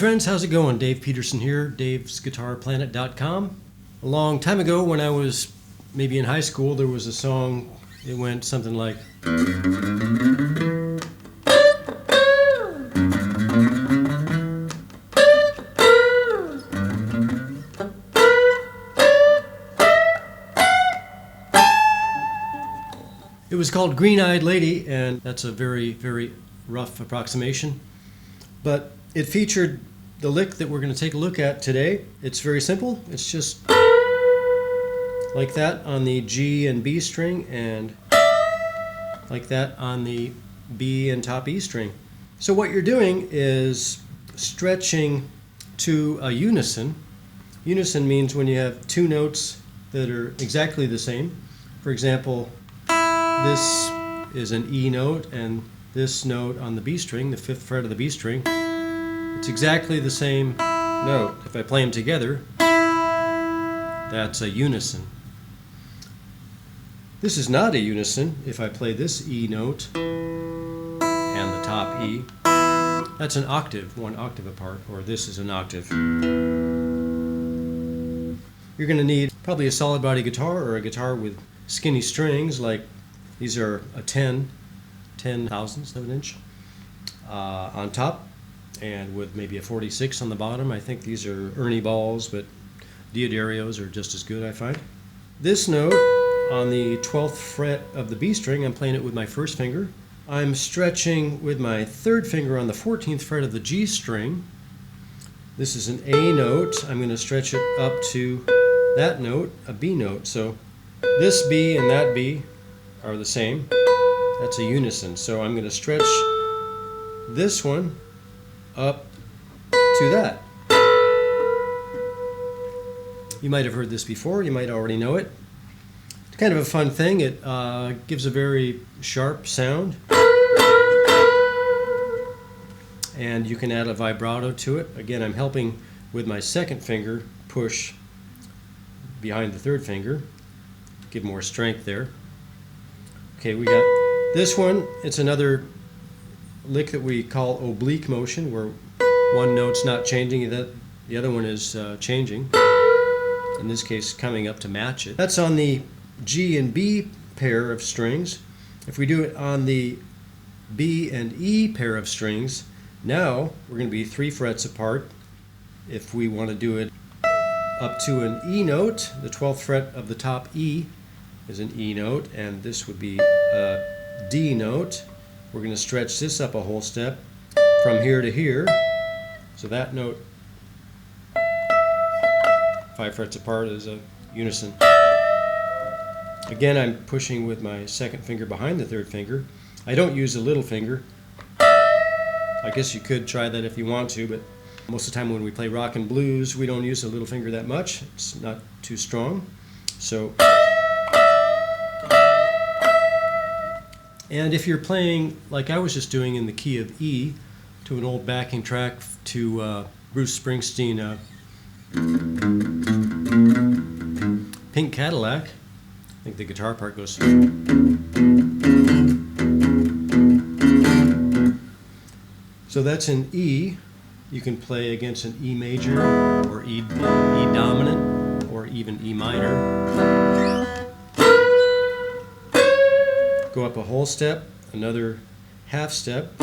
friends, how's it going? Dave Peterson here, davesguitarplanet.com. A long time ago when I was maybe in high school, there was a song, it went something like... It was called Green-Eyed Lady, and that's a very, very rough approximation. But it featured the lick that we're going to take a look at today. It's very simple. It's just like that on the G and B string, and like that on the B and top E string. So what you're doing is stretching to a unison. Unison means when you have two notes that are exactly the same. For example, this is an E note, and this note on the B string, the 5th fret of the B string, it's exactly the same note. If I play them together, that's a unison. This is not a unison if I play this E note and the top E. That's an octave, one octave apart, or this is an octave. You're going to need probably a solid body guitar or a guitar with skinny strings, like these are a 10 thousandths of an inch on top, and with maybe a 46 on the bottom. I think these are Ernie balls, but Diodarios are just as good, I find. This note on the 12th fret of the B string, I'm playing it with my first finger. I'm stretching with my 3rd finger on the 14th fret of the G string. This is an A note. I'm going to stretch it up to that note, a B note. So this B and that B are the same. That's a unison. So I'm going to stretch this one up to that. You might have heard this before. You might already know it. It's kind of a fun thing. It gives a very sharp sound. And you can add a vibrato to it. Again, I'm helping with my 2nd finger push behind the 3rd finger. Give more strength there. Okay, we got this one. It's another lick that we call oblique motion, where one note's not changing, the other one is changing. In this case, coming up to match it. That's on the G and B pair of strings. If we do it on the B and E pair of strings, now we're going to be 3 frets apart. If we want to do it up to an E note, the 12th fret of the top E is an E note, and this would be a D note. We're going to stretch this up a whole step from here to here. So that note, 5 frets apart, is a unison. Again, I'm pushing with my 2nd finger behind the 3rd finger. I don't use the little finger. I guess you could try that if you want to, but most of the time when we play rock and blues, we don't use the little finger that much. It's not too strong. So, and if you're playing like I was just doing in the key of E to an old backing track to Bruce Springsteen, Pink Cadillac, I think the guitar part goes. So that's an E. You can play against an E major or E dominant or even E minor. Go up a whole step, another half step.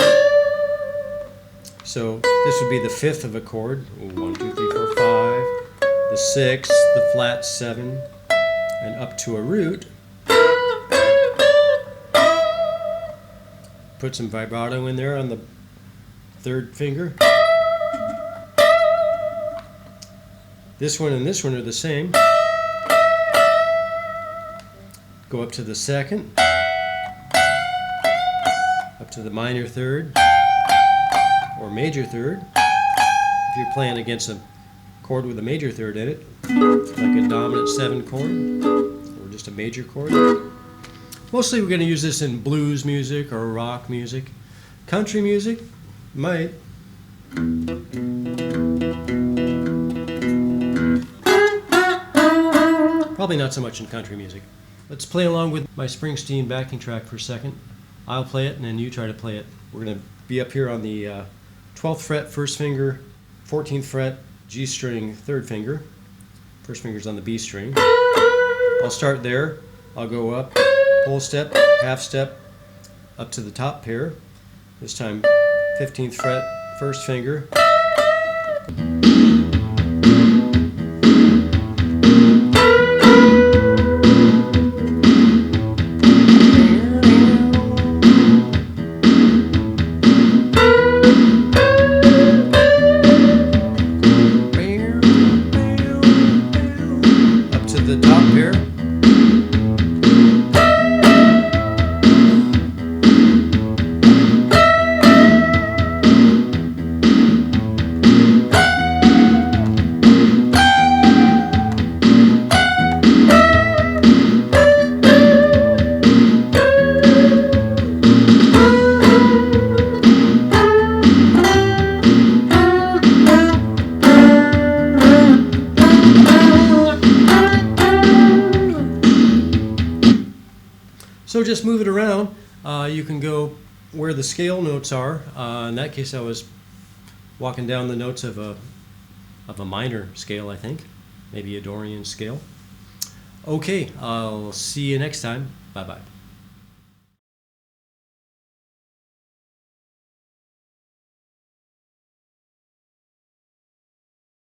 So this would be the 5th of a chord. 1, 2, 3, 4, 5. The 6th, the flat 7, and up to a root. Put some vibrato in there on the 3rd finger. This one and this one are the same. Go up to the 2nd, up to the minor 3rd or major 3rd. If you're playing against a chord with a major 3rd in it, like a dominant 7 chord or just a major chord. Mostly we're going to use this in blues music or rock music. Country music might. Probably not so much in country music. Let's play along with my Springsteen backing track for a second. I'll play it and then you try to play it. We're going to be up here on the 12th fret, 1st finger, 14th fret G string 3rd finger. First finger's on the B string. I'll start there. I'll go up, whole step, half step, up to the top pair. This time 15th fret, 1st finger. Up to the top pair. So just move it around. You can go where the scale notes are. In that case, I was walking down the notes of a minor scale, I think, maybe a Dorian scale. Okay, I'll see you next time. Bye-bye.